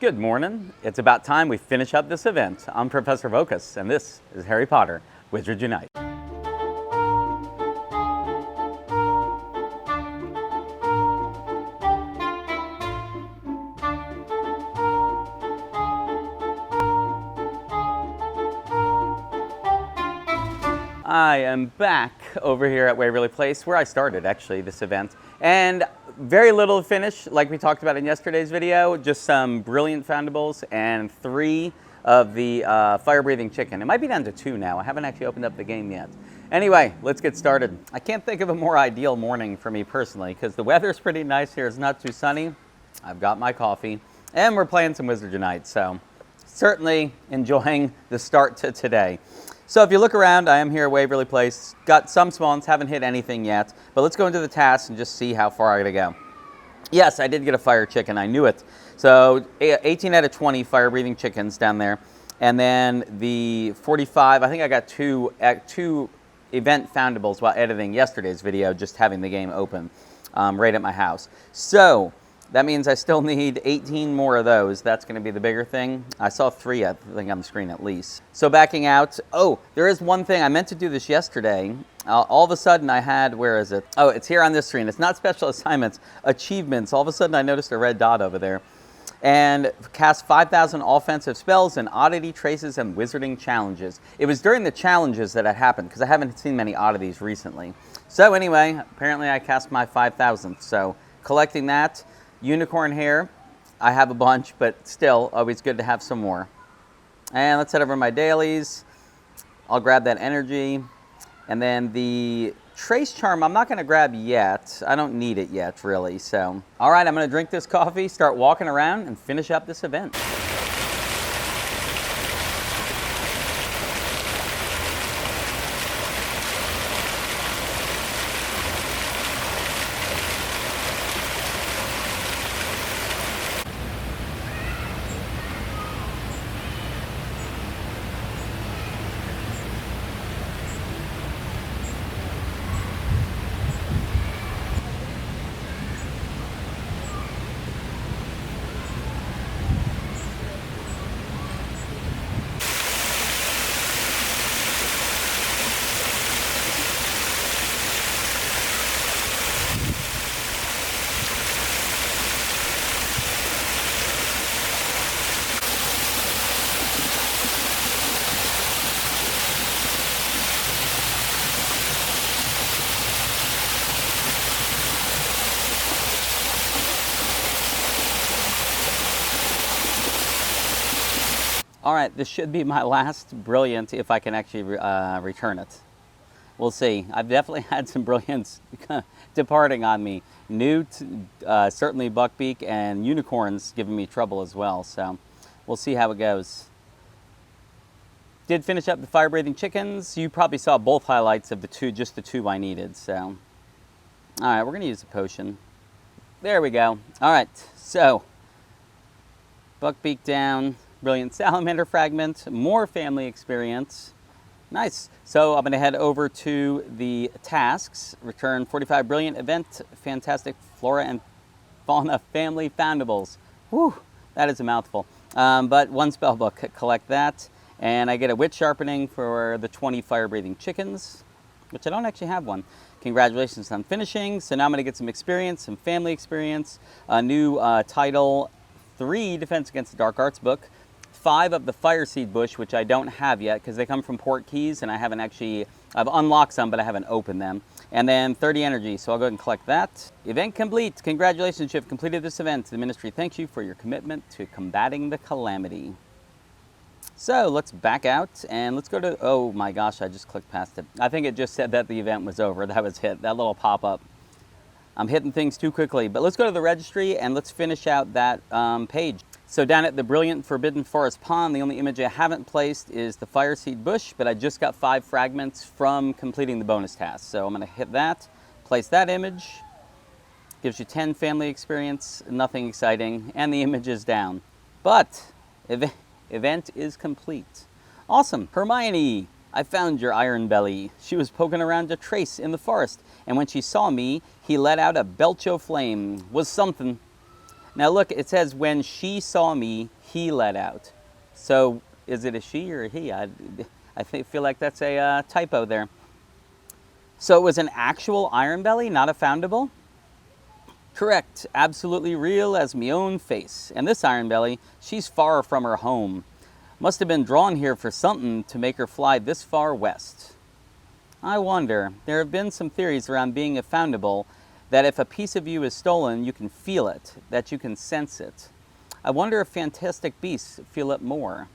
Good morning. It's about time we finish up this event. I'm Professorvoqas, and this is Harry Potter Wizards Unite. I am back over here at Waverly Place, where I started actually this event, and very little to finish, like we talked about in yesterday's video. Just some brilliant foundables and 3 of the fire-breathing chicken. It might be down to 2 now. I haven't actually opened up the game yet. Anyway, let's get started. I can't think of a more ideal morning for me personally, because the weather's pretty nice here. It's not too sunny. I've got my coffee, and we're playing some Wizards Unite, so certainly enjoying the start to today. So if you look around, I am here at Waverly Place. Got some spawns, haven't hit anything yet, but let's go into the tasks and just see how far I gotta go. Yes, I did get a fire chicken, I knew it. So 18 out of 20 fire-breathing chickens down there. And then the 45, I think I got two event foundables while editing yesterday's video, just having the game open right at my house. So that means I still need 18 more of those. That's going to be the bigger thing. I saw 3, I think, on the screen at least. So backing out. Oh, there is one thing. I meant to do this yesterday. All of a sudden I had, where is it? Oh, it's here on this screen. It's not special assignments, achievements. All of a sudden I noticed a red dot over there. And cast 5,000 offensive spells and oddity, traces, and wizarding challenges. It was during the challenges that it happened, because I haven't seen many oddities recently. So anyway, apparently I cast my 5,000th. So collecting that. Unicorn hair, I have a bunch, but still, always good to have some more. And let's head over to my dailies. I'll grab that energy. And then the trace charm, I'm not going to grab yet. I don't need it yet, really. So, all right, I'm going to drink this coffee, start walking around, and finish up this event. All right, this should be my last brilliant if I can actually return it. We'll see. I've definitely had some brilliants departing on me. Newt, certainly Buckbeak, and Unicorns giving me trouble as well. So we'll see how it goes. Did finish up the fire-breathing chickens. You probably saw both highlights of the 2, just the 2 I needed. So, all right, we're gonna use a potion. There we go. All right, so Buckbeak down. Brilliant salamander fragment, more family experience. Nice. So I'm going to head over to the tasks. Return 45 brilliant event, fantastic Flora and Fauna family foundables. Whew, that is a mouthful. But 1 spell book, collect that. And I get a wit sharpening for the 20 fire-breathing chickens, which I don't actually have one. Congratulations on finishing. So now I'm going to get some experience, some family experience, a new title, 3 Defense Against the Dark Arts book, 5 of the Fire Seed Bush, which I don't have yet because they come from port keys and I haven't actually, I've unlocked some, but I haven't opened them. And then 30 energy, so I'll go ahead and collect that. Event complete. Congratulations, you have completed this event. The ministry thanks you for your commitment to combating the calamity. So let's back out and let's go to, oh my gosh, I just clicked past it. I think it just said that the event was over. That was hit, that little pop-up. I'm hitting things too quickly, but let's go to the registry and let's finish out that page. So down at the Brilliant Forbidden Forest Pond, the only image I haven't placed is the Fire Seed Bush, but I just got 5 fragments from completing the bonus task. So I'm going to hit that, place that image. Gives you 10 family experience, nothing exciting, and the image is down. But event is complete. Awesome. Hermione, I found your iron belly. She was poking around a trace in the forest, and when she saw me, he let out a belch o' flame. Was something. Now look, it says when she saw me, he let out. So is it a she or a he? Feel like that's a typo there. So it was an actual iron belly, not a foundable? Correct, absolutely real as me own face. And this iron belly, she's far from her home. Must have been drawn here for something to make her fly this far west. I wonder, there have been some theories around being a foundable that if a piece of you is stolen, you can feel it, that you can sense it. I wonder if fantastic beasts feel it more.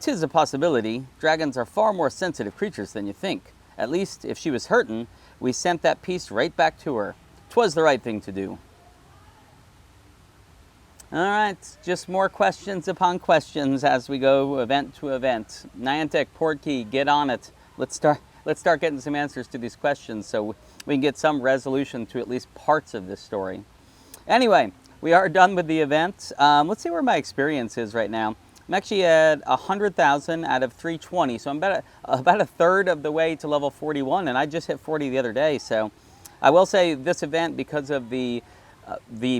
'Tis a possibility. Dragons are far more sensitive creatures than you think. At least, if she was hurtin', we sent that piece right back to her. 'Twas the right thing to do. All right, just more questions upon questions as we go event to event. Niantic, Portkey, get on it. Let's start getting some answers to these questions so we can get some resolution to at least parts of this story. Anyway, we are done with the event. Let's see where my experience is right now. I'm actually at 100,000 out of 320, so I'm about a third of the way to level 41, and I just hit 40 the other day. So I will say this event, because of the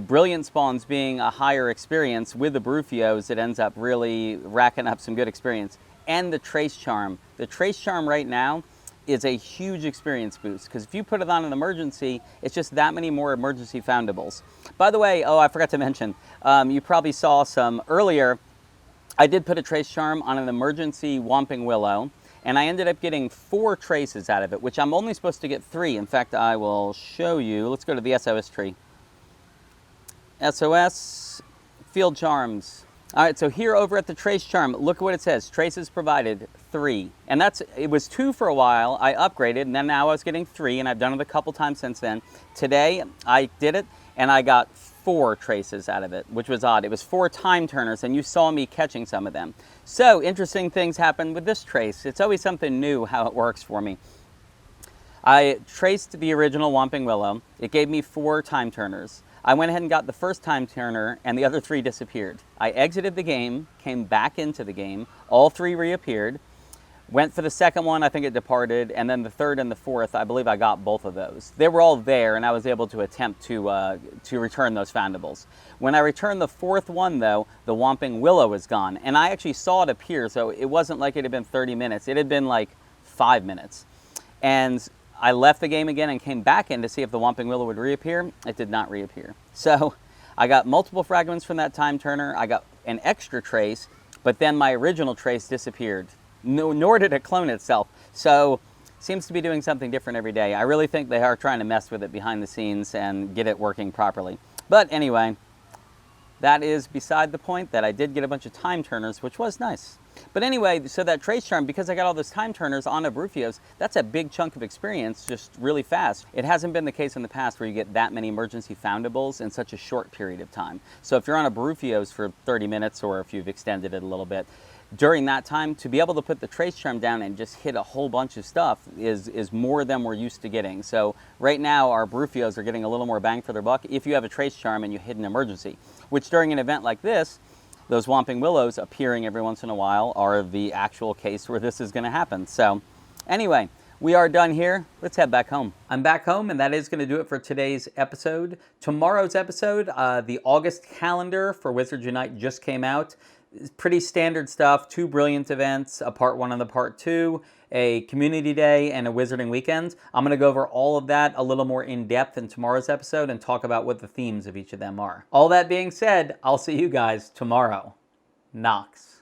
brilliant spawns being a higher experience with the Brufios, it ends up really racking up some good experience. And the Trace Charm. The Trace Charm right now is a huge experience boost, because if you put it on an emergency, it's just that many more emergency foundables. By the way, I forgot to mention, you probably saw some earlier, I did put a Trace Charm on an emergency Whomping Willow, and I ended up getting 4 traces out of it, which I'm only supposed to get 3. In fact, I will show you. Let's go to the SOS tree. SOS, Field Charms. All right, so here over at the Trace Charm, look at what it says. Traces provided, 3. And it was 2 for a while. I upgraded, and then now I was getting 3, and I've done it a couple times since then. Today, I did it, and I got 4 traces out of it, which was odd. It was 4 time turners, and you saw me catching some of them. So, interesting things happen with this trace. It's always something new how it works for me. I traced the original Whomping Willow. It gave me 4 time turners. I went ahead and got the first time turner, and the other 3 disappeared. I exited the game, came back into the game, all 3 reappeared, went for the second one, I think it departed, and then the third and the fourth, I believe I got both of those. They were all there, and I was able to attempt to return those foundables. When I returned the 4th one, though, the Whomping Willow was gone, and I actually saw it appear, so it wasn't like it had been 30 minutes. It had been like 5 minutes. And I left the game again and came back in to see if the Whomping Willow would reappear. It did not reappear. So I got multiple fragments from that time turner. I got an extra trace, but then my original trace disappeared. Nor did it clone itself. So seems to be doing something different every day. I really think they are trying to mess with it behind the scenes and get it working properly. But anyway, that is beside the point. That I did get a bunch of time turners, which was nice. But anyway, so that Trace Charm, because I got all those time turners on the Brufios, that's a big chunk of experience just really fast. It hasn't been the case in the past where you get that many emergency foundables in such a short period of time. So if you're on a Brufios for 30 minutes, or if you've extended it a little bit, during that time, to be able to put the Trace Charm down and just hit a whole bunch of stuff is more than we're used to getting. So right now, our Brufios are getting a little more bang for their buck if you have a Trace Charm and you hit an emergency, which during an event like this, those Whomping Willows appearing every once in a while are the actual case where this is going to happen. So anyway, we are done here. Let's head back home. I'm back home, and that is going to do it for today's episode. Tomorrow's episode, the August calendar for Wizards Unite just came out. Pretty standard stuff, 2 brilliant events, a part 1 and the part 2, a community day, and a wizarding weekend. I'm going to go over all of that a little more in depth in tomorrow's episode and talk about what the themes of each of them are. All that being said, I'll see you guys tomorrow. Nox.